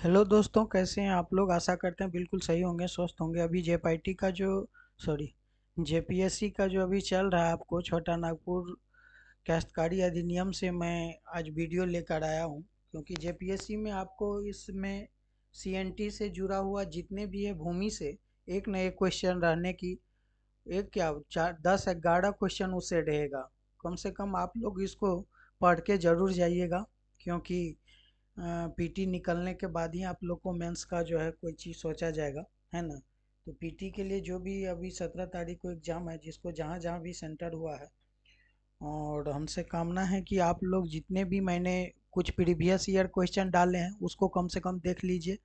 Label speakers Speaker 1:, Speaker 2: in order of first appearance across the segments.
Speaker 1: Hello दोस्तों, कैसे हैं आप लोग। आशा करते हैं बिल्कुल सही होंगे, स्वस्थ होंगे। अभी जेपीआईटी का जो सॉरी जेपीएससी का जो अभी चल रहा है, आपको छोटा नागपुर काश्तकारी अधिनियम से मैं आज वीडियो लेकर आया हूं। क्योंकि जेपीएससी में आपको इसमें सीएनटी से जुड़ा हुआ जितने भी है भूमि से एक न एक क्वेश्चन रहने की, एक क्या 4 10 11 क्वेश्चन उससे रहेगा। कम से कम आप लोग इसको पढ़ के ज़रूर जाइएगा। क्योंकि पीटी निकलने के बाद ही आप लोग को मेंस का जो है कोई चीज़ सोचा जाएगा, है ना। तो पीटी के लिए जो भी अभी 17 तारीख को एग्ज़ाम है, जिसको जहाँ जहाँ भी सेंटर हुआ है, और हमसे कामना है कि आप लोग जितने भी मैंने कुछ प्रीवियस ईयर क्वेश्चन डाले हैं उसको कम से कम देख लीजिए।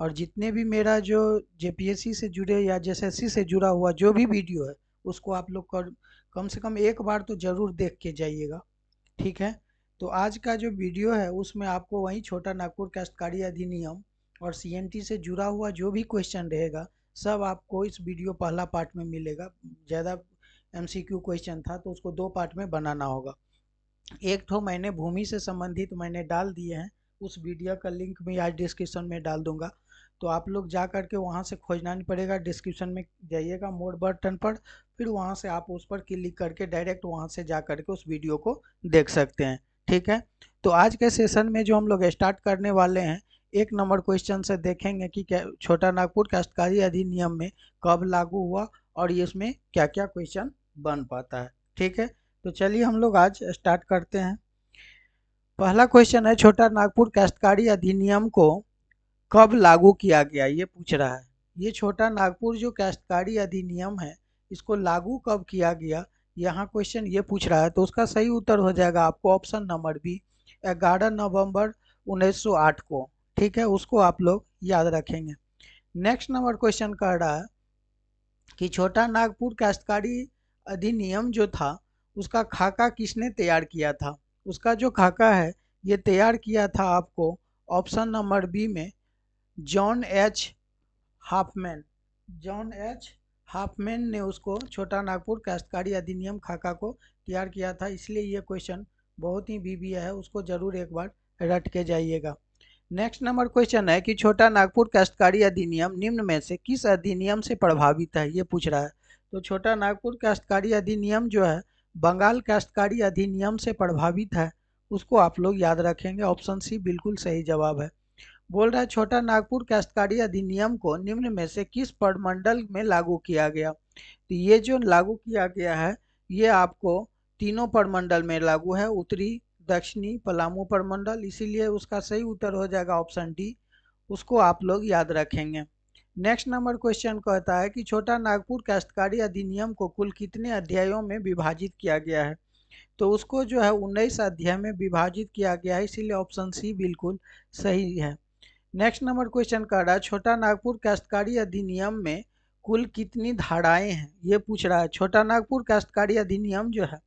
Speaker 1: और जितने भी मेरा जो जेपीएससी से जुड़े या जेएसएससी से जुड़ा हुआ जो भी वीडियो है, उसको आप लोग कम से कम एक बार तो ज़रूर देख के जाइएगा। ठीक है। तो आज का जो वीडियो है उसमें आपको वही छोटा नागपुर काश्तकारी अधिनियम और सीएनटी से जुड़ा हुआ जो भी क्वेश्चन रहेगा, सब आपको इस वीडियो पहला पार्ट में मिलेगा। ज़्यादा एमसीक्यू क्वेश्चन था तो उसको 2 पार्ट में बनाना होगा। एक तो मैंने भूमि से संबंधित मैंने डाल दिए हैं, उस वीडियो का लिंक मैं आज डिस्क्रिप्शन में डाल दूंगा। तो आप लोग जा करके वहाँ से खोजना नहीं पड़ेगा, डिस्क्रिप्शन में जाइएगा मोर बटन पर, फिर वहाँ से आप उस पर क्लिक करके डायरेक्ट वहाँ से जा करके उस वीडियो को देख सकते हैं। ठीक है। तो आज के सेशन में जो हम लोग स्टार्ट करने वाले हैं, 1 नंबर क्वेश्चन से देखेंगे कि क्या छोटा नागपुर काश्तकारी अधिनियम में कब लागू हुआ और ये इसमें क्या क्या क्वेश्चन बन पाता है। ठीक है। तो चलिए हम लोग आज स्टार्ट करते हैं। पहला क्वेश्चन है, छोटा नागपुर काश्तकारी अधिनियम को कब लागू किया गया, ये पूछ रहा है। ये छोटा नागपुर जो काश्तकारी अधिनियम है, इसको लागू कब किया गया, यहाँ क्वेश्चन ये पूछ रहा है। तो उसका सही उत्तर हो जाएगा आपको ऑप्शन नंबर बी, 11 नवंबर 1908 को। ठीक है, उसको आप लोग याद रखेंगे। नेक्स्ट नंबर क्वेश्चन कह रहा है कि छोटा नागपुर काश्तकारी अधिनियम जो था, उसका खाका किसने तैयार किया था। उसका जो खाका है ये तैयार किया था आपको ऑप्शन नंबर बी में John H Hopman. John H Hopman ने उसको छोटा नागपुर काश्तकारी अधिनियम खाका को तैयार किया था। इसलिए ये क्वेश्चन बहुत ही बीबीए है, उसको ज़रूर एक बार रट के जाइएगा। नेक्स्ट नंबर क्वेश्चन है कि छोटा नागपुर काश्तकारी अधिनियम निम्न में से किस अधिनियम से प्रभावित है, ये पूछ रहा है। तो छोटा नागपुर काश्तकारी अधिनियम जो है बंगाल काश्तकारी अधिनियम से प्रभावित है, उसको आप लोग याद रखेंगे। ऑप्शन सी बिल्कुल सही जवाब है। बोल रहा है छोटा नागपुर काश्तकारी अधिनियम को निम्न में से किस प्रमंडल में लागू किया गया। तो ये जो लागू किया गया है ये आपको तीनों प्रमंडल में लागू है, उत्तरी दक्षिणी पलामू प्रमंडल। इसीलिए उसका सही उत्तर हो जाएगा ऑप्शन डी, उसको आप लोग याद रखेंगे। नेक्स्ट नंबर क्वेश्चन कहता है कि छोटा नागपुर काश्तकारी अधिनियम को कुल कितने अध्यायों में विभाजित किया गया है। तो उसको जो है 19 अध्याय में विभाजित किया गया है, इसीलिए ऑप्शन सी बिल्कुल सही है। नेक्स्ट नंबर क्वेश्चन कर रहा है छोटा नागपुर काश्तकारी अधिनियम में कुल कितनी धाराएं हैं, ये पूछ रहा है। छोटा नागपुर काश्तकारी अधिनियम जो है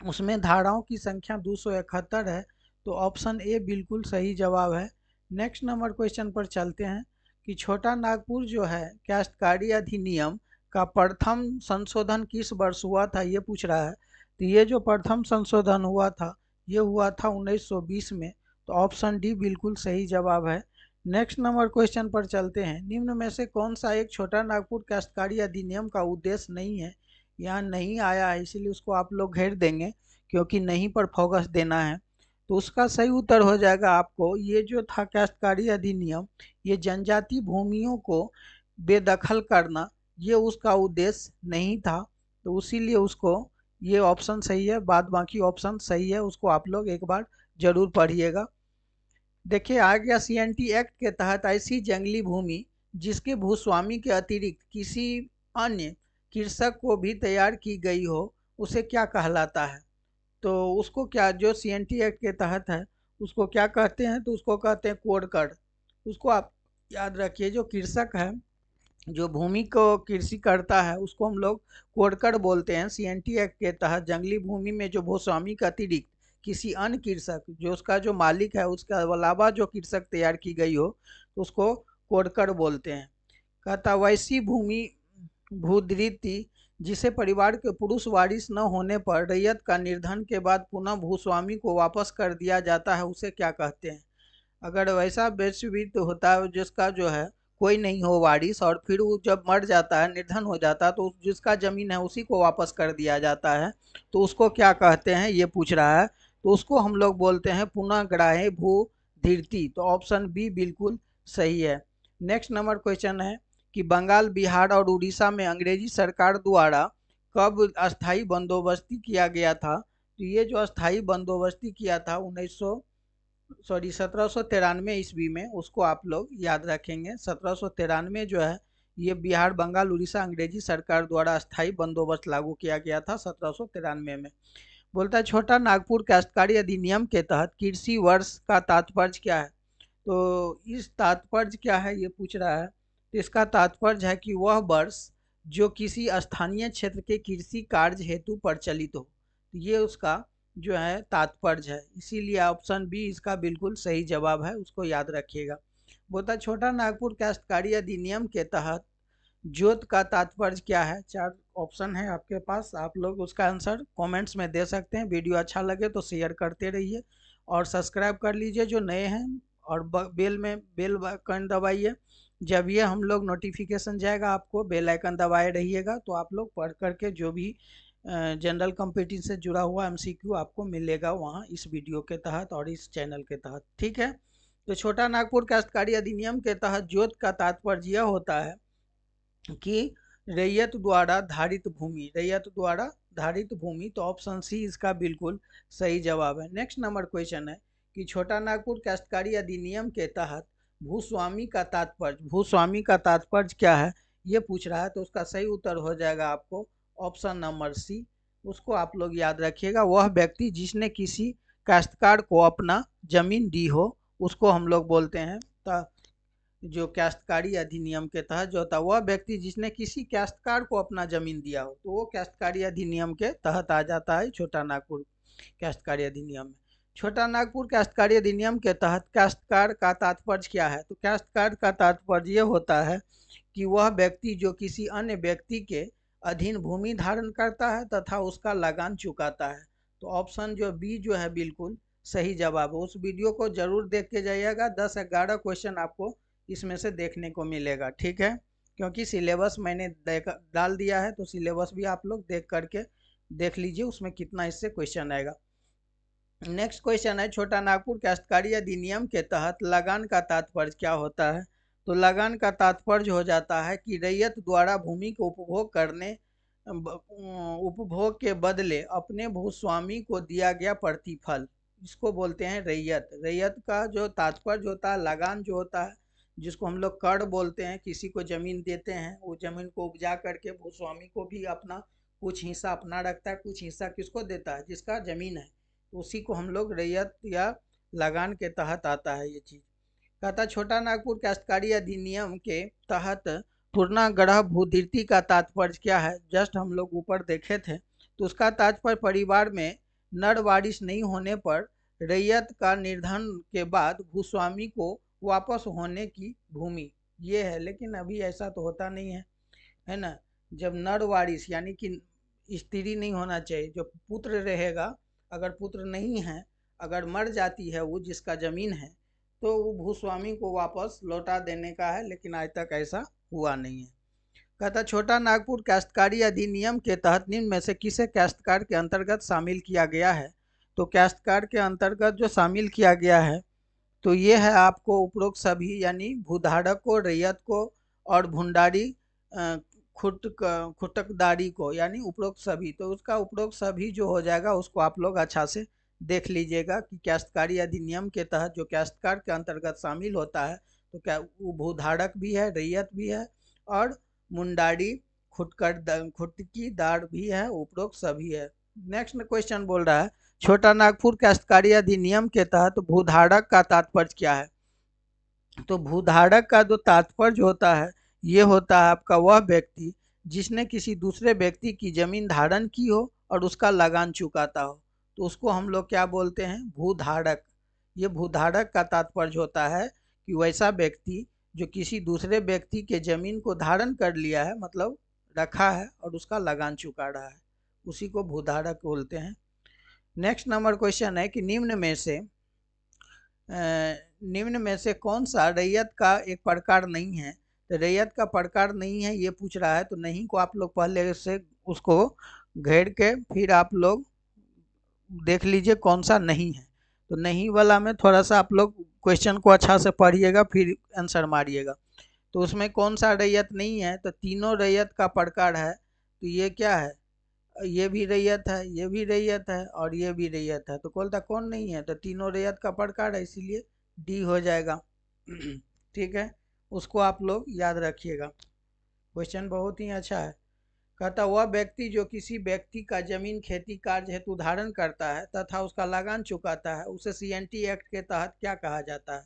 Speaker 1: उसमें धाराओं की संख्या 271 है, तो ऑप्शन ए बिल्कुल सही जवाब है। नेक्स्ट नंबर क्वेश्चन पर चलते हैं कि छोटा नागपुर जो है काश्तकारी अधिनियम का प्रथम संशोधन किस वर्ष हुआ था, ये पूछ रहा है। तो ये जो प्रथम संशोधन हुआ था ये हुआ था 1920 में, तो ऑप्शन डी बिल्कुल सही जवाब है। नेक्स्ट नंबर क्वेश्चन पर चलते हैं, निम्न में से कौन सा एक छोटा नागपुर काश्तकारी अधिनियम का उद्देश्य नहीं है। यहाँ नहीं आया है इसीलिए उसको आप लोग घेर देंगे, क्योंकि नहीं पर फोकस देना है। तो उसका सही उत्तर हो जाएगा आपको, ये जो था काश्तकारी अधिनियम, ये जनजाति भूमियों को बेदखल करना, ये उसका उद्देश्य नहीं था। तो इसीलिए उसको ये ऑप्शन सही है, बाद बाकी ऑप्शन सही है, उसको आप लोग एक बार जरूर पढ़िएगा। देखिए आ गया सीएनटी एक्ट के तहत ऐसी जंगली भूमि जिसके भूस्वामी के अतिरिक्त किसी अन्य कृषक को भी तैयार की गई हो, उसे क्या कहलाता है। तो उसको क्या, जो सीएनटी एक्ट के तहत है उसको क्या कहते हैं, तो उसको कहते हैं कोडकड। उसको आप याद रखिए, जो कृषक है जो भूमि को कृषि करता है उसको हम लोग कोडकड बोलते हैं। सीएनटी एक्ट के तहत जंगली भूमि में जो भूस्वामी का अतिरिक्त किसी अन्य कृषक, जो उसका जो मालिक है उसके अलावा जो कृषक तैयार की गई हो, तो उसको कोडकड बोलते हैं। कहता वैसी भूमि भूधृति जिसे परिवार के पुरुष वारिस न होने पर रैयत का निर्धन के बाद पुनः भूस्वामी को वापस कर दिया जाता है, उसे क्या कहते हैं। अगर वैसा व्यक्ति होता है जिसका जो है कोई नहीं हो वारिस, और फिर वो जब मर जाता है, निर्धन हो जाता है, तो जिसका जमीन है उसी को वापस कर दिया जाता है, तो उसको क्या कहते हैं ये पूछ रहा है। तो उसको हम लोग बोलते हैं पुनःग्राही भू धृति। तो ऑप्शन बी बिल्कुल सही है। नेक्स्ट नंबर क्वेश्चन है कि बंगाल, बिहार और उड़ीसा में अंग्रेजी सरकार द्वारा कब अस्थाई बंदोबस्ती किया गया था? तो ये जो अस्थाई बंदोबस्ती किया था 1793 ईस्वी में, उसको आप लोग याद रखेंगे। 1793 जो है ये बिहार, बंगाल, उड़ीसा अंग्रेजी सरकार द्वारा अस्थाई बंदोबस्त लागू किया गया था 1793 में। बोलता है छोटा नागपुर काश्तकारी अधिनियम के तहत कृषि वर्ष का तात्पर्य क्या है? तो इस तात्पर्य क्या है ये पूछ रहा है। तो इसका तात्पर्य है कि वह वर्ष जो किसी स्थानीय क्षेत्र के कृषि कार्य हेतु प्रचलित हो। तो ये उसका जो है तात्पर्य है, इसीलिए ऑप्शन बी इसका बिल्कुल सही जवाब है, उसको याद रखिएगा। बोलता छोटा नागपुर काश्तकारी अधिनियम के तहत जोत का तात्पर्य क्या है? चार ऑप्शन है आपके पास, आप लोग उसका आंसर कमेंट्स में दे सकते हैं। वीडियो अच्छा लगे तो शेयर करते रहिए और सब्सक्राइब कर लीजिए जो नए हैं, और बेल आइकन दबाइए। जब ये हम लोग नोटिफिकेशन जाएगा आपको बेल आइकन दबाए रहिएगा, तो आप लोग पढ़ करके जो भी जनरल कंपटीशन से जुड़ा हुआ एमसीक्यू आपको मिलेगा वहाँ इस वीडियो के तहत और इस चैनल के तहत, ठीक है। तो छोटा नागपुर काश्तकारी अधिनियम के तहत जोत का तात्पर्य यह होता है कि रैयत द्वारा धारित भूमि, रैयत द्वारा धारित भूमि। तो ऑप्शन सी इसका बिल्कुल सही जवाब है। नेक्स्ट नंबर क्वेश्चन है कि छोटा नागपुर काश्तकारी अधिनियम के तहत भूस्वामी का तात्पर्य, भूस्वामी का तात्पर्य क्या है ये पूछ रहा है। तो उसका सही उत्तर हो जाएगा आपको ऑप्शन नंबर सी, उसको आप लोग याद रखिएगा। वह व्यक्ति जिसने किसी काश्तकार को अपना जमीन दी हो उसको हम लोग बोलते हैं जो काश्तकारी अधिनियम के तहत जो होता है, वह व्यक्ति जिसने किसी काश्तकार को अपना जमीन दिया हो, तो वो काश्तकारी अधिनियम के तहत आ जाता है छोटा नागपुर काश्तकारी अधिनियम में। छोटा नागपुर काश्तकारी अधिनियम के तहत काश्तकार का तात्पर्य क्या है? तो काश्तकार का तात्पर्य ये होता है कि वह व्यक्ति जो किसी अन्य व्यक्ति के अधीन भूमि धारण करता है तथा उसका लगान चुकाता है। तो ऑप्शन जो बी जो है बिल्कुल सही जवाब है। उस वीडियो को जरूर देख के जाइएगा, 10-11 क्वेश्चन आपको इसमें से देखने को मिलेगा, ठीक है। क्योंकि सिलेबस मैंने डाल दिया है, तो सिलेबस भी आप लोग देख करके देख लीजिए उसमें कितना इससे क्वेश्चन आएगा। नेक्स्ट क्वेश्चन है छोटा नागपुर काश्तकारी अधिनियम के तहत लगान का तात्पर्य क्या होता है? तो लगान का तात्पर्य हो जाता है कि रैयत द्वारा भूमि को उपभोग के बदले अपने भूस्वामी को दिया गया प्रतिफल, इसको बोलते हैं रैयत। रैयत का जो तात्पर्य होता है, लगान जो होता है जिसको हम लोग कर बोलते हैं, किसी को जमीन देते हैं, वो जमीन को उपजा करके भूस्वामी को भी अपना कुछ हिस्सा अपना रखता है, कुछ हिस्सा किसको देता है? जिसका जमीन है, तो उसी को हम लोग रैयत या लगान के तहत आता है ये चीज़। कहता छोटा नागपुर काश्तकारी अधिनियम के तहत पूर्णाग्रह भूधृति का तात्पर्य क्या है? जस्ट हम लोग ऊपर देखे थे, तो उसका तात्पर्य परिवार में नर वारिस नहीं होने पर रैयत का निर्धन के बाद भूस्वामी को वापस होने की भूमि, ये है। लेकिन अभी ऐसा तो होता नहीं है ना। जब नर वारिस यानी कि स्त्री नहीं होना चाहिए, जो पुत्र रहेगा, अगर पुत्र नहीं है, अगर मर जाती है वो जिसका जमीन है, तो वो भूस्वामी को वापस लौटा देने का है, लेकिन आज तक ऐसा हुआ नहीं है। कहता छोटा नागपुर काश्तकारी अधिनियम के तहत निम्न में से किसे काश्तकार के अंतर्गत शामिल किया गया है? तो काश्तकार के अंतर्गत जो शामिल किया गया है तो ये है आपको उपरोक्त सभी, यानी भूधारक को, रैयत को और भुंडारी खुटकदारी को, यानी उपरोक्त सभी। तो उसका उपरोक्त सभी जो हो जाएगा उसको आप लोग अच्छा से देख लीजिएगा कि काश्तकारी अधिनियम के तहत जो काश्तकार के अंतर्गत शामिल होता है, तो क्या वो भूधारक भी है, रैयत भी है और मुंडारी खुटकीदार भी है, उपरोक्त सभी है। नेक्स्ट क्वेश्चन बोल रहा है छोटा नागपुर काश्तकारी अधिनियम के तहत भूधारक का तात्पर्य क्या है? तो भूधारक का जो तात्पर्य होता है ये होता है आपका वह व्यक्ति जिसने किसी दूसरे व्यक्ति की जमीन धारण की हो और उसका लगान चुकाता हो, तो उसको हम लोग क्या बोलते हैं? भूधारक। ये भूधारक का तात्पर्य होता है कि वैसा व्यक्ति जो किसी दूसरे व्यक्ति के जमीन को धारण कर लिया है, मतलब रखा है और उसका लगान चुका रहा है, उसी को भूधारक बोलते हैं। नेक्स्ट नंबर क्वेश्चन है कि निम्न में से निम्न में से कौन सा रैयत का एक प्रकार नहीं है। तो रैयत का प्रकार नहीं है ये पूछ रहा है, तो नहीं को आप लोग पहले से उसको घेर के फिर आप लोग देख लीजिए कौन सा नहीं है। तो नहीं वाला में थोड़ा सा आप लोग क्वेश्चन को अच्छा से पढ़िएगा फिर आंसर मारिएगा। तो उसमें कौन सा रैयत नहीं है, तो तीनों रैयत का प्रकार है। तो ये क्या है, ये भी रैयत है, ये भी रैयत है और ये भी रैयत है। तो बोलता कौन नहीं है, तो तीनों रैयत का प्रकार है, इसीलिए डी हो जाएगा। ठीक है, उसको आप लोग याद रखिएगा। क्वेश्चन बहुत ही अच्छा है। कहता वह व्यक्ति जो किसी व्यक्ति का जमीन खेती कार्य हेतु धारण करता है तथा उसका लगान चुकाता है, उसे सीएनटी एक्ट के तहत क्या कहा जाता है।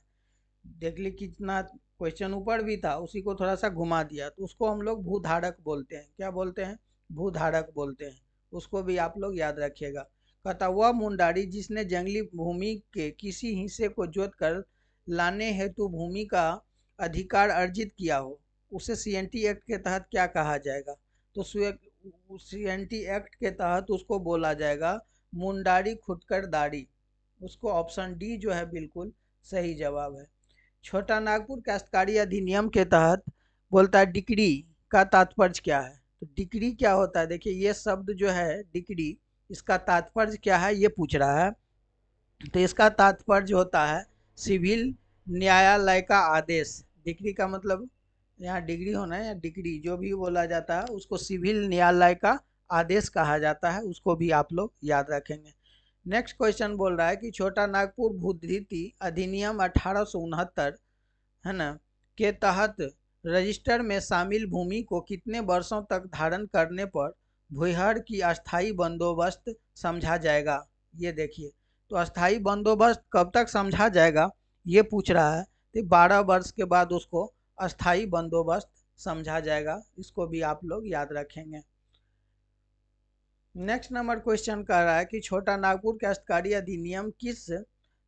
Speaker 1: देख ली कितना क्वेश्चन ऊपर भी था, उसी को थोड़ा सा घुमा दिया। तो उसको हम लोग भूधारक बोलते हैं। क्या बोलते हैं, भूधारक बोलते हैं। उसको भी आप लोग याद रखिएगा। कहता वह मुंडारी जिसने जंगली भूमि के किसी हिस्से को जोत कर लाने हेतु भूमि का अधिकार अर्जित किया हो, उसे सीएनटी एक्ट के तहत क्या कहा जाएगा। तो सीएनटी एक्ट के तहत उसको बोला जाएगा मुंडारी खुटकरदारी। उसको ऑप्शन डी जो है बिल्कुल सही जवाब है। छोटा नागपुर काश्तकारी अधिनियम के तहत बोलता है डिक्री का तात्पर्य क्या है। तो डिक्री क्या होता है, देखिए ये शब्द जो है डिक्री, इसका तात्पर्य क्या है ये पूछ रहा है। तो इसका तात्पर्य होता है सिविल न्यायालय का आदेश। डिक्री का मतलब यहाँ डिग्री होना है या डिग्री जो भी बोला जाता है उसको सिविल न्यायालय का आदेश कहा जाता है। उसको भी आप लोग याद रखेंगे। नेक्स्ट क्वेश्चन बोल रहा है कि छोटा नागपुर भूधृति अधिनियम 1869 है ना के तहत रजिस्टर में शामिल भूमि को कितने वर्षों तक धारण करने पर भूहर की अस्थाई बंदोबस्त समझा जाएगा। ये देखिए, तो अस्थाई बंदोबस्त कब तक समझा जाएगा ये पूछ रहा है। तो 12 वर्ष के बाद उसको अस्थाई बंदोबस्त समझा जाएगा। इसको भी आप लोग याद रखेंगे। नेक्स्ट नंबर क्वेश्चन कह रहा है कि छोटा नागपुर काश्तकारी अधिनियम किस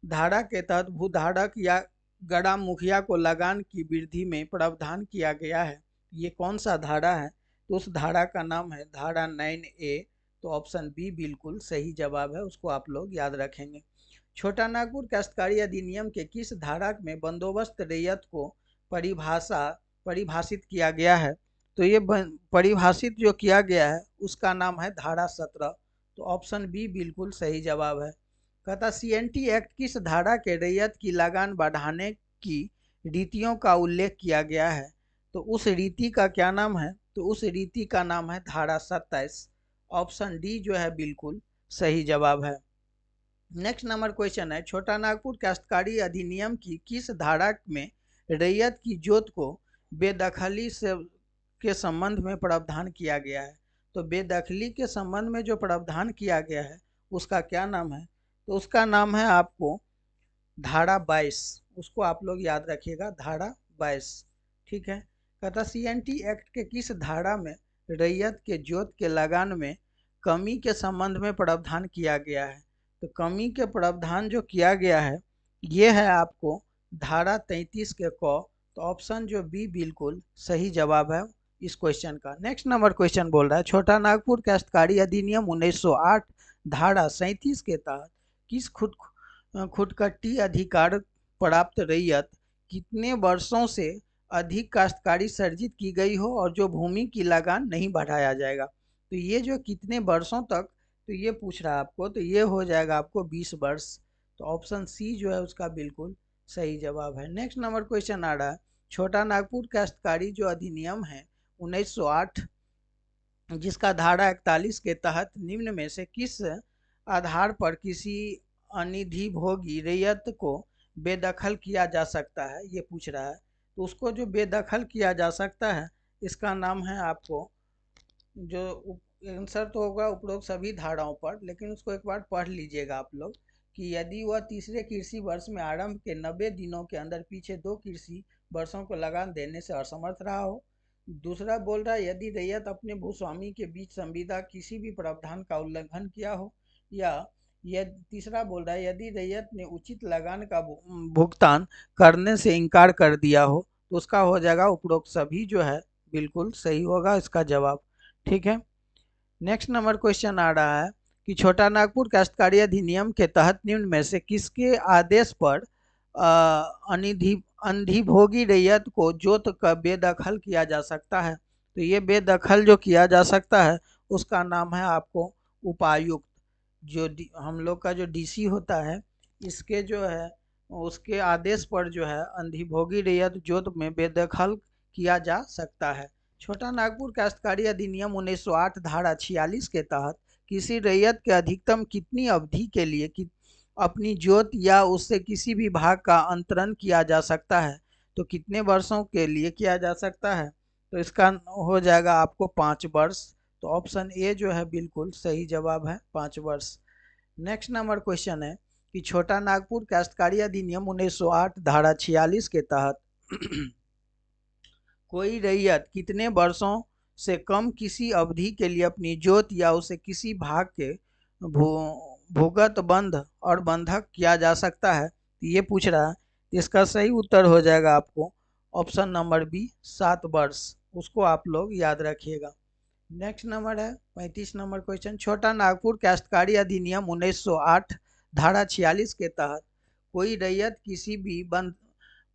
Speaker 1: धारा के तहत भूधारक या गड़ा मुखिया को लगान की वृद्धि में प्रावधान किया गया है। ये कौन सा धारा है, तो उस धारा का नाम है धारा 9A। तो ऑप्शन बी बिल्कुल सही जवाब है। उसको आप लोग याद रखेंगे। छोटा नागपुर काश्तकारी अधिनियम के किस धारा में बंदोबस्त रैयत को परिभाषित किया गया है। तो ये परिभाषित जो किया गया है उसका नाम है धारा 17। तो ऑप्शन बी बिल्कुल सही जवाब है। कहता सीएनटी एक्ट किस धारा के रैयत की लगान बढ़ाने की रीतियों का उल्लेख किया गया है। तो उस रीति का क्या नाम है, तो उस रीति का नाम है धारा 27। ऑप्शन डी जो है बिल्कुल सही जवाब है। नेक्स्ट नंबर क्वेश्चन है छोटा नागपुर काश्तकारी अधिनियम की किस धारा में रैयत की जोत को बेदखली से के संबंध में प्रावधान किया गया है। तो बेदखली के संबंध में जो प्रावधान किया गया है उसका क्या नाम है, तो उसका नाम है आपको धारा 22। उसको आप लोग याद रखिएगा, धारा 22। ठीक है। कहता सीएनटी एक्ट के किस धारा में रैयत के जोत के लगान में कमी के संबंध में प्रावधान किया गया है। तो कमी के प्रावधान जो किया गया है ये है आपको धारा 33 के क। तो ऑप्शन जो बी बिल्कुल सही जवाब है इस क्वेश्चन का। नेक्स्ट नंबर क्वेश्चन बोल रहा है छोटा नागपुर काश्तकारी अधिनियम 1908 धारा 37 के तहत किस खुदकट्टी अधिकार प्राप्त रैयत कितने वर्षों से अधिक काश्तकारी सर्जित की गई हो और जो भूमि की लगान नहीं बढ़ाया जाएगा। तो ये जो कितने वर्षों तक, तो ये पूछ रहा है आपको। तो ये हो जाएगा आपको 20 वर्ष। तो ऑप्शन सी जो है उसका बिल्कुल सही जवाब है। नेक्स्ट नंबर क्वेश्चन आ रहा है छोटा नागपुर काश्तकारी जो अधिनियम है 1908 जिसका धारा 41 के तहत निम्न में से किस आधार पर किसी अनिधिभोगी रैयत को बेदखल किया जा सकता है ये पूछ रहा है। तो उसको जो बेदखल किया जा सकता है इसका नाम है आपको, जो आंसर तो होगा उपरोक्त सभी धाराओं पर, लेकिन उसको एक बार पढ़ लीजिएगा आप लोग कि यदि वह तीसरे कृषि वर्ष में आरंभ के 90 दिनों के अंदर पीछे 2 कृषि वर्षों को लगान देने से असमर्थ रहा हो। दूसरा बोल रहा है यदि रैयत अपने भूस्वामी के बीच संविदा किसी भी प्रावधान का उल्लंघन किया हो, या तीसरा बोल रहा है यदि रैयत ने उचित लगान का भुगतान करने से इनकार कर दिया हो। तो उसका हो जाएगा उपरोक्त सभी जो है बिल्कुल सही होगा इसका जवाब। ठीक है। नेक्स्ट नंबर क्वेश्चन आ रहा है कि छोटा नागपुर काश्तकारी अधिनियम के तहत निम्न में से किसके आदेश पर अधिभोगी रैयत को जोत कर बेदखल किया जा सकता है। तो ये बेदखल जो किया जा सकता है उसका नाम है आपको उपायुक्त। जो हम लोग का जो डीसी होता है, इसके जो है उसके आदेश पर जो है अधिभोगी रैयत जोत में बेदखल किया जा सकता है। छोटा नागपुर काश्तकारी अधिनियम 1908 धारा 46 के तहत किसी रैयत के अधिकतम कितनी अवधि के लिए अपनी जोत या उससे किसी भी भाग का अंतरण किया जा सकता है? तो कितने वर्षों के लिए किया जा सकता है? तो इसका हो जाएगा आपको 5 वर्ष। तो ऑप्शन ए जो है बिल्कुल सही जवाब है, 5 वर्ष। नेक्स्ट नंबर क्वेश्चन है कि छोटा नागपुर काश्तकारी अधिनियम 1908 धारा 46 के तहत कोई रैयत कितने वर्षों से कम किसी अवधि के लिए अपनी जोत या उसे किसी भाग के भूगत बंध और बंधक किया जा सकता है? तो ये पूछ रहा है। इसका सही उत्तर हो जाएगा आपको ऑप्शन नंबर बी, 7 वर्ष। उसको आप लोग याद रखिएगा। नेक्स्ट नंबर है 35 नंबर क्वेश्चन। छोटा नागपुर काश्तकारी अधिनियम 1908 धारा 46 के तहत कोई रैयत किसी भी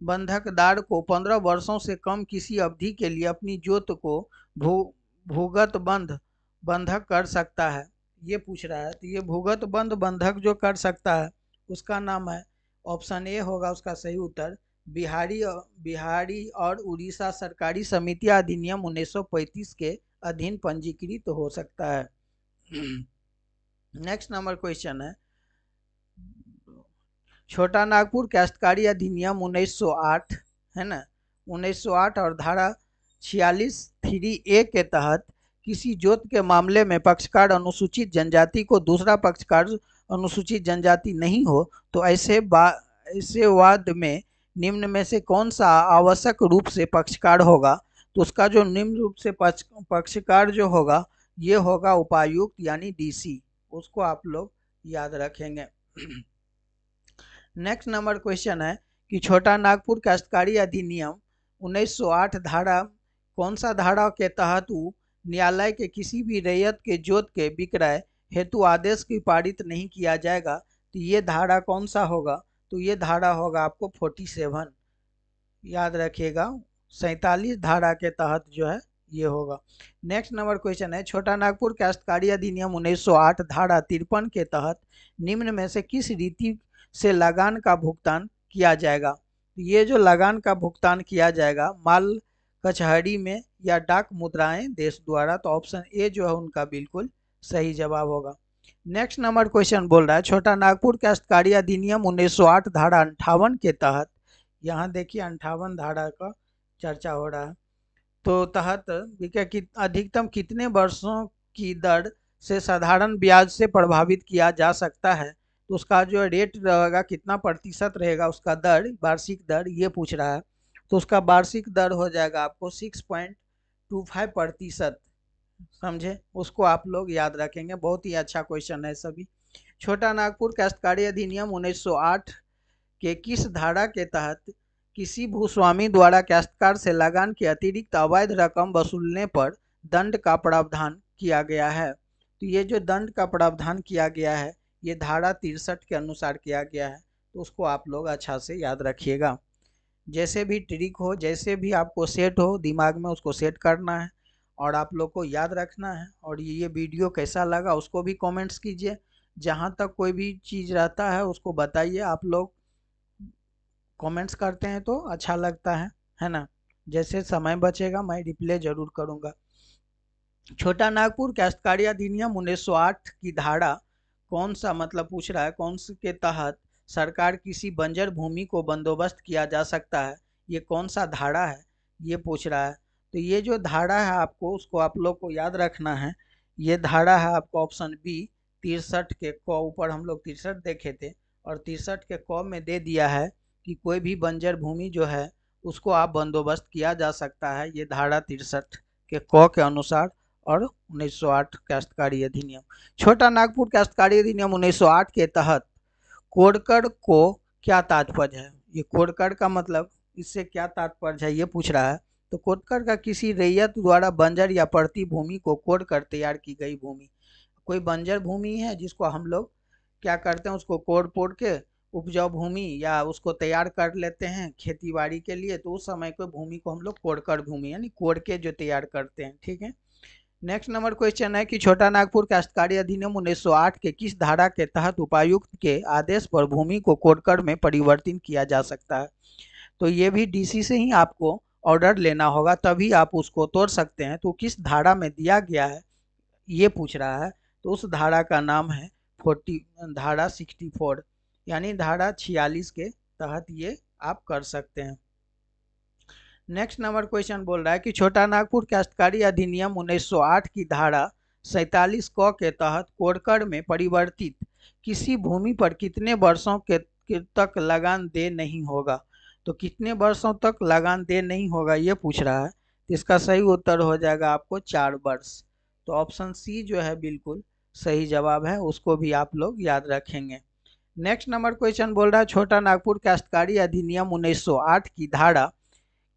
Speaker 1: बंधकदार को 15 वर्षों से कम किसी अवधि के लिए अपनी जोत को भूगत बंधक कर सकता है? ये पूछ रहा है। तो ये भूगत बंधक जो कर सकता है उसका नाम है, ऑप्शन ए होगा उसका सही उत्तर, बिहारी और उड़ीसा सरकारी समितियां अधिनियम 1935 के अधीन पंजीकृत हो सकता है। नेक्स्ट नंबर क्वेश्चन है छोटा नागपुर काश्तकारी अधिनियम 1908 है ना, 1908 और धारा 46(3)(a) के तहत किसी जोत के मामले में पक्षकार अनुसूचित जनजाति को दूसरा पक्षकार अनुसूचित जनजाति नहीं हो तो ऐसे वाद में निम्न में से कौन सा आवश्यक रूप से पक्षकार होगा? तो उसका जो निम्न रूप से पक्षकार जो होगा ये होगा उपायुक्त यानी डीसी। उसको आप लोग याद रखेंगे। नेक्स्ट नंबर क्वेश्चन है कि छोटा नागपुर काश्तकारी अधिनियम 1908 धारा कौन सा धारा के तहत न्यायालय के किसी भी रैयत के जोत के विक्रय हेतु आदेश की पारित नहीं किया जाएगा? तो ये धारा कौन सा होगा? तो ये धारा होगा आपको 47, याद रखिएगा। 47 धारा के तहत जो है ये होगा। नेक्स्ट नंबर क्वेश्चन है छोटा नागपुर काश्तकारी अधिनियम 1908 धारा 53 के तहत निम्न में से किस रीति से लगान का भुगतान किया जाएगा? ये जो लगान का भुगतान किया जाएगा माल कचहरी में या डाक मुद्राएं देश द्वारा। तो ऑप्शन ए जो है उनका बिल्कुल सही जवाब होगा। नेक्स्ट नंबर क्वेश्चन बोल रहा है छोटा नागपुर काश्तकारी अधिनियम 1908 धारा 58 के तहत, यहाँ देखिए 58 धारा का चर्चा हो रहा है, तो तहत अधिकतम कितने वर्षों की दर से साधारण ब्याज से प्रभावित किया जा सकता है? तो उसका जो रेट रहेगा कितना प्रतिशत रहेगा उसका दर, वार्षिक दर ये पूछ रहा है। तो उसका वार्षिक दर हो जाएगा आपको 6.25%। समझे? उसको आप लोग याद रखेंगे। बहुत ही अच्छा क्वेश्चन है सभी। छोटा नागपुर काश्तकारी अधिनियम 1908 के किस धारा के तहत किसी भूस्वामी द्वारा काश्तकार से लगान के अतिरिक्त अवैध रकम वसूलने पर दंड का प्रावधान किया गया है? तो ये जो दंड का प्रावधान किया गया है ये धारा 63 के अनुसार किया गया है। तो उसको आप लोग अच्छा से याद रखिएगा। जैसे भी ट्रिक हो, जैसे भी आपको सेट हो दिमाग में, उसको सेट करना है और आप लोग को याद रखना है। और ये वीडियो कैसा लगा उसको भी कमेंट्स कीजिए। जहाँ तक कोई भी चीज़ रहता है उसको बताइए। आप लोग कमेंट्स करते हैं तो अच्छा लगता है ना। जैसे समय बचेगा मैं रिप्ले जरूर करूँगा। छोटा नागपुर काश्तकारी अधिनियम 1908 की धारा कौन सा, मतलब पूछ रहा है कौन से के तहत सरकार किसी बंजर भूमि को बंदोबस्त किया जा सकता है? ये कौन सा धारा है ये पूछ रहा है। तो ये जो धारा है आपको उसको आप लोग को याद रखना है। ये धारा है आपको ऑप्शन बी 63 के क, ऊपर हम लोग 63 देखे थे और 63 के क में दे दिया है कि कोई भी बंजर भूमि जो है उसको आप बंदोबस्त किया जा सकता है। ये धारा 63 के क के अनुसार और 1908 काश्तकारी अधिनियम। छोटा नागपुर काश्तकारी अधिनियम 1908 के तहत कोडकर को क्या तात्पर्य है? ये कोडकर का मतलब इससे क्या तात्पर्य है ये पूछ रहा है। तो कोडकर का किसी रैयत द्वारा बंजर या पड़ती भूमि को कोड कर तैयार की गई भूमि। कोई बंजर भूमि है जिसको हम लोग क्या करते हैं उसको कोड पोड़ के उपजाऊ भूमि या उसको तैयार कर लेते हैं खेती बाड़ी के लिए, तो उस समय को भूमि को हम लोग कोड़कर भूमि यानी कोड़ के जो तैयार करते हैं। ठीक है। नेक्स्ट नंबर क्वेश्चन है कि छोटा नागपुर काश्तकारी अधिनियम 1908 के किस धारा के तहत उपायुक्त के आदेश पर भूमि को कोड़कर में परिवर्तित किया जा सकता है। तो ये भी डीसी से ही आपको ऑर्डर लेना होगा, तभी आप उसको तोड़ सकते हैं। तो किस धारा में दिया गया है ये पूछ रहा है, तो उस धारा का नाम है धारा 64 यानी धारा 46 के तहत ये आप कर सकते हैं। नेक्स्ट नंबर क्वेश्चन बोल रहा है कि छोटा नागपुर काश्तकारी अधिनियम 1908 की धारा 47 क के तहत कोड़कर में परिवर्तित किसी भूमि पर कितने वर्षों के तक लगान दे नहीं होगा। तो कितने वर्षों तक लगान दे नहीं होगा ये पूछ रहा है, तो इसका सही उत्तर हो जाएगा आपको 4 वर्ष। तो ऑप्शन सी जो है बिल्कुल सही जवाब है, उसको भी आप लोग याद रखेंगे। नेक्स्ट नंबर क्वेश्चन बोल रहा है छोटा नागपुर काश्तकारी अधिनियम 1908 की धारा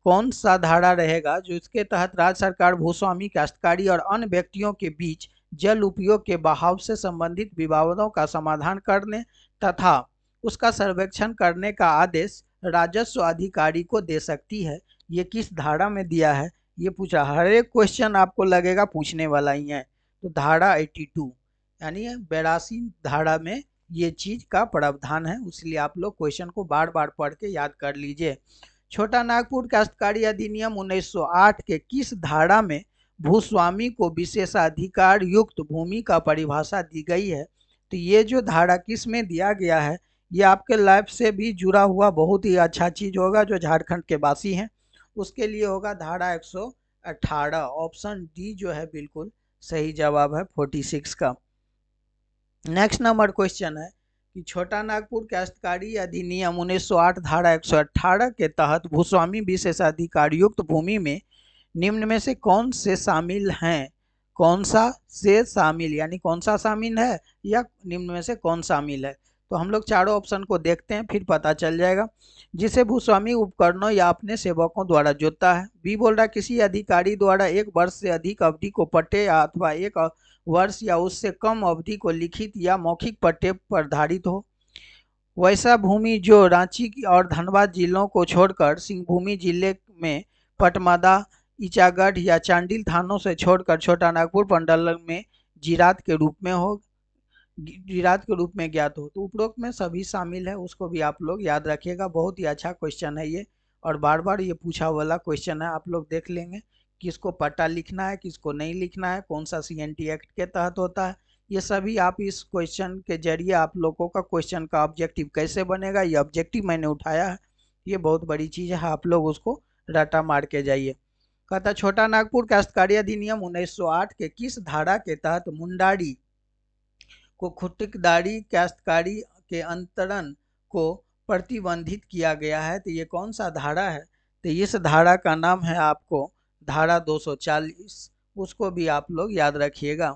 Speaker 1: कौन सा धारा रहेगा जो इसके तहत राज्य सरकार भूस्वामी काश्तकारी और अन्य व्यक्तियों के बीच जल उपयोग के बहाव से संबंधित विवादों का समाधान करने तथा उसका सर्वेक्षण करने का आदेश राजस्व अधिकारी को दे सकती है। ये किस धारा में दिया है ये पूछा। हर एक क्वेश्चन आपको लगेगा पूछने वाला ही है। तो धारा 82 यानी 82 धारा में ये चीज का प्रावधान है, इसलिए आप लोग क्वेश्चन को बार बार पढ़ के याद कर लीजिए। छोटा नागपुर काश्तकारी अधिनियम 1908 के किस धारा में भूस्वामी को विशेषाधिकार युक्त भूमि का परिभाषा दी गई है। तो ये जो धारा किस में दिया गया है ये आपके लाइफ से भी जुड़ा हुआ बहुत ही अच्छा चीज होगा। जो झारखंड के वासी हैं उसके लिए होगा धारा 118। ऑप्शन डी जो है बिल्कुल सही जवाब है 46 का। नेक्स्ट नंबर क्वेश्चन है कि छोटा नागपुर काश्तकारी अधिनियम 1908 धारा 118 के तहत भूस्वामी विशेषाधिकार युक्त भूमि में निम्न में से कौन से शामिल हैं। कौन सा से शामिल यानी कौन सा शामिल है या निम्न में से कौन शामिल है। तो हम लोग चारों ऑप्शन को देखते हैं फिर पता चल जाएगा। जिसे भूस्वामी उपकरणों या अपने सेवकों द्वारा जोतता है। बी बोल रहा किसी अधिकारी द्वारा 1 वर्ष से अधिक अवधि को पट्टे या अथवा 1 वर्ष या उससे कम अवधि को लिखित या मौखिक पट्टे पर धारित हो। वैसा भूमि जो रांची और धनबाद जिलों को छोड़कर सिंहभूमि जिले में पटमदा, ईचागढ़ या चांडिल थानों से छोड़कर छोटा नागपुर मंडल में जीरात के रूप में ज्ञात हो। तो उपरोक्त में सभी शामिल है, उसको भी आप लोग याद रखिएगा। बहुत ही अच्छा क्वेश्चन है ये और बार बार ये पूछा वाला क्वेश्चन है। आप लोग देख लेंगे किसको पट्टा लिखना है किसको नहीं लिखना है, कौन सा सीएनटी एक्ट के तहत होता है। ये सभी आप इस क्वेश्चन के जरिए आप लोगों का क्वेश्चन का ऑब्जेक्टिव कैसे बनेगा ये ऑब्जेक्टिव मैंने उठाया है। ये बहुत बड़ी चीज़ है, आप लोग उसको रटा मार के जाइए। कहता छोटा नागपुर काश्तकारी अधिनियम 1908 के किस धारा के तहत मुंडारी को खुटिकदारी काश्तकारी के अंतरण को प्रतिबंधित किया गया है। तो ये कौन सा धारा है। तो इस धारा का नाम है आपको धारा 240, उसको भी आप लोग याद रखिएगा।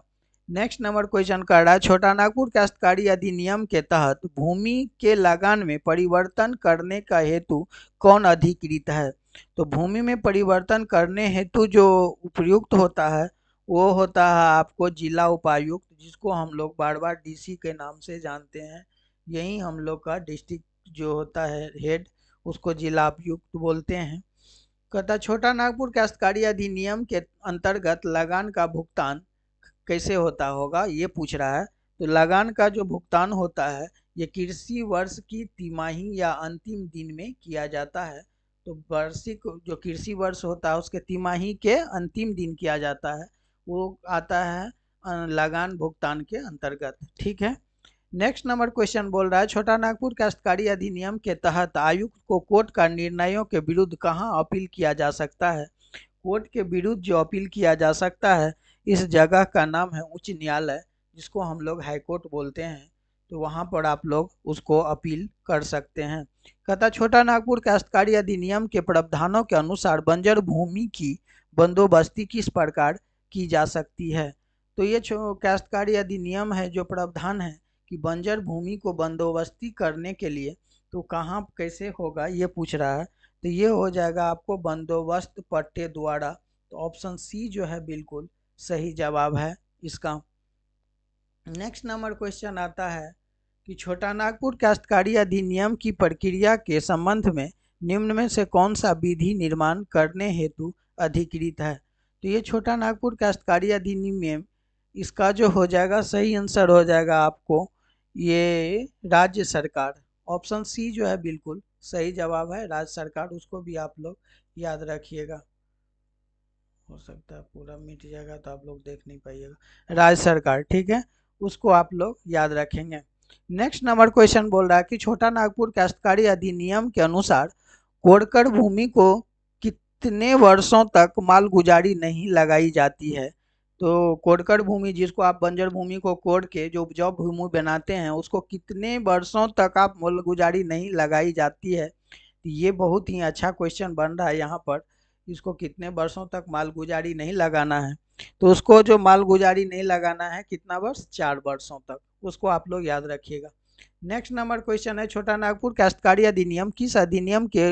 Speaker 1: नेक्स्ट नंबर क्वेश्चन कर रहा है छोटा नागपुर काश्तकारी अधिनियम के तहत भूमि के लगान में परिवर्तन करने का हेतु कौन अधिकृत है। तो भूमि में परिवर्तन करने हेतु जो उपयुक्त होता है वो होता है आपको जिला उपायुक्त, जिसको हम लोग बार बार डीसी के नाम से जानते हैं। यही हम लोग का डिस्ट्रिक्ट जो होता है हेड उसको जिला उपायुक्त बोलते हैं। कहता छोटा नागपुर काश्तकारी अधिनियम के अंतर्गत लगान का भुगतान कैसे होता होगा ये पूछ रहा है। तो लगान का जो भुगतान होता है ये कृषि वर्ष की तिमाही या अंतिम दिन में किया जाता है। तो वार्षिक जो कृषि वर्ष होता है उसके तिमाही के अंतिम दिन किया जाता है, वो आता है लगान भुगतान के अंतर्गत। ठीक है। नेक्स्ट नंबर क्वेश्चन बोल रहा है छोटा नागपुर काश्तकारी अधिनियम के तहत आयुक्त को कोर्ट का निर्णयों के विरुद्ध कहाँ अपील किया जा सकता है। कोर्ट के विरुद्ध जो अपील किया जा सकता है इस जगह का नाम है उच्च न्यायालय, जिसको हम लोग हाई कोर्ट बोलते हैं। तो वहाँ पर आप लोग उसको अपील कर सकते हैं। कहता छोटा नागपुर काश्तकारी अधिनियम के प्रावधानों के अनुसार बंजर भूमि की बंदोबस्ती किस प्रकार की जा सकती है। तो ये काश्तकारी अधिनियम है जो प्रावधान है कि बंजर भूमि को बंदोबस्ती करने के लिए तो कहाँ कैसे होगा ये पूछ रहा है। तो ये हो जाएगा आपको बंदोबस्त पट्टे द्वारा। तो ऑप्शन सी जो है बिल्कुल सही जवाब है इसका। नेक्स्ट नंबर क्वेश्चन आता है कि छोटा नागपुर काश्तकारी अधिनियम की प्रक्रिया के संबंध में निम्न में से कौन सा विधि निर्माण करने हेतु अधिकृत है। तो ये छोटा नागपुर काश्तकारी अधिनियम, इसका जो हो जाएगा सही आंसर हो जाएगा आपको ये राज्य सरकार। ऑप्शन सी जो है बिल्कुल सही जवाब है, राज्य सरकार। उसको भी आप लोग याद रखिएगा, हो सकता है पूरा मिट जाएगा तो आप लोग देख नहीं पाइएगा। राज्य सरकार, ठीक है, उसको आप लोग याद रखेंगे। नेक्स्ट नंबर क्वेश्चन बोल रहा है कि छोटा नागपुर काश्तकारी अधिनियम के अनुसार कोड़कर भूमि को कितने वर्षों तक मालगुजारी नहीं लगाई जाती है। तो कोड़कर भूमि, जिसको आप बंजर भूमि को कोड़ के जो उपजाऊ भूमि बनाते हैं, उसको कितने वर्षों तक आप मालगुजारी नहीं लगाई जाती है। ये बहुत ही अच्छा क्वेश्चन बन रहा है यहाँ पर। इसको कितने वर्षों तक मालगुजारी नहीं लगाना है, तो उसको जो मालगुजारी नहीं लगाना है कितना वर्ष, 4 वर्षों तक। उसको आप लोग याद रखिएगा। नेक्स्ट नंबर क्वेश्चन है छोटा नागपुर काश्तकारी अधिनियम किस अधिनियम के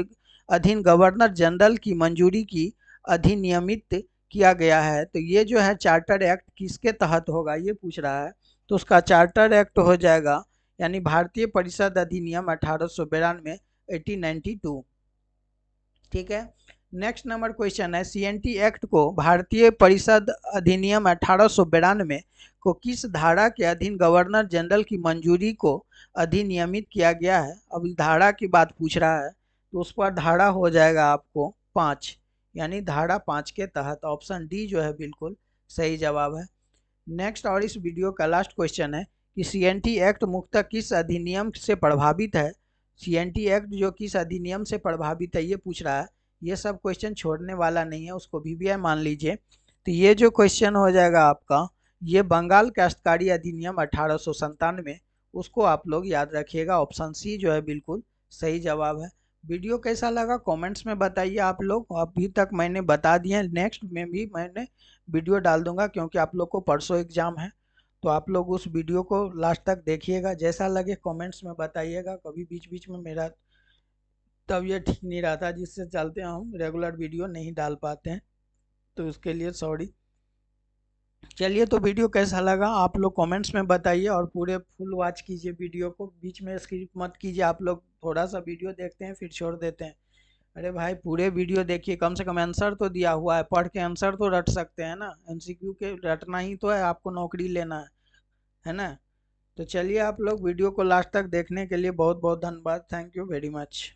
Speaker 1: अधीन गवर्नर जनरल की मंजूरी की अधिनियमित किया गया है। तो ये जो है चार्टर एक्ट किसके तहत होगा ये पूछ रहा है। तो उसका चार्टर एक्ट हो जाएगा यानी भारतीय परिषद अधिनियम 1892 1892, ठीक है। नेक्स्ट नंबर क्वेश्चन है सीएनटी एक्ट को भारतीय परिषद अधिनियम 1892 को किस धारा के अधीन गवर्नर जनरल की मंजूरी को अधिनियमित किया गया है। अब इस धारा की बात पूछ रहा है तो उस पर धारा हो जाएगा आपको 5, यानी धारा 5 के तहत। ऑप्शन डी जो है बिल्कुल सही जवाब है। नेक्स्ट और इस वीडियो का लास्ट क्वेश्चन है कि सीएनटी एक्ट मुख्यतः किस अधिनियम से प्रभावित है। सीएनटी एक्ट जो किस अधिनियम से प्रभावित है ये पूछ रहा है। ये सब क्वेश्चन छोड़ने वाला नहीं है, उसको भी मान लीजिए। तो ये जो क्वेश्चन हो जाएगा आपका, ये बंगाल काश्तकारी अधिनियम 1897, उसको आप लोग याद रखिएगा। ऑप्शन सी जो है बिल्कुल सही जवाब है। वीडियो कैसा लगा कमेंट्स में बताइए आप लोग। अभी तक मैंने बता दिए, नेक्स्ट में भी मैंने वीडियो डाल दूंगा क्योंकि आप लोग को परसों एग्जाम है। तो आप लोग उस वीडियो को लास्ट तक देखिएगा, जैसा लगे कमेंट्स में बताइएगा। कभी बीच बीच में मेरा तबीयत ठीक नहीं रहता जिससे चलते हम रेगुलर वीडियो नहीं डाल पाते हैं, तो उसके लिए सॉरी। चलिए, तो वीडियो कैसा लगा आप लोग कमेंट्स में बताइए और पूरे फुल वॉच कीजिए वीडियो को, बीच में स्किप मत कीजिए। आप लोग थोड़ा सा वीडियो देखते हैं फिर छोड़ देते हैं। अरे भाई पूरे वीडियो देखिए, कम से कम आंसर तो दिया हुआ है, पढ़ के आंसर तो रट सकते हैं ना। एमसीक्यू के रटना ही तो है, आपको नौकरी लेना है ना। तो चलिए, आप लोग वीडियो को लास्ट तक देखने के लिए बहुत बहुत धन्यवाद। Thank you very much.